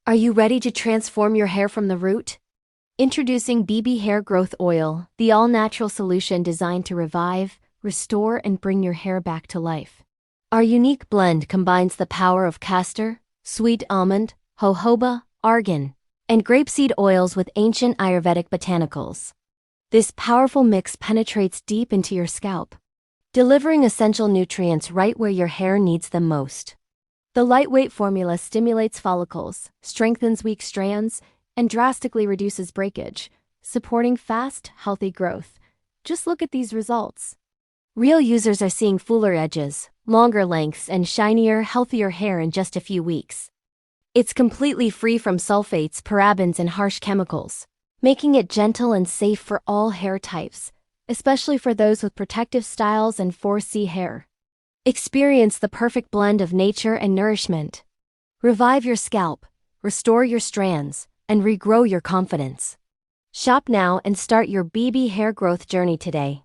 Are you ready to transform your hair from the root? Introducing BB Hair Growth Oil, the all-natural solution designed to revive, restore, and bring your hair back to life. Our unique blend combines the power of castor, sweet almond, jojoba, argan, and grapeseed oils with ancient Ayurvedic botanicals. This powerful mix penetrates deep into your scalp, delivering essential nutrients right where your hair needs them most. The lightweight formula stimulates follicles, strengthens weak strands, and drastically reduces breakage, supporting fast, healthy growth. Just look at these results. Real users are seeing fuller edges, longer lengths, and shinier, healthier hair in just a few weeks. It's completely free from sulfates, parabens, and harsh chemicals, making it gentle and safe for all hair types, especially for those with protective styles and 4C hair. Experience the perfect blend of nature and nourishment. Revive your scalp, restore your strands, and regrow your confidence. Shop now and start your BB hair growth journey today.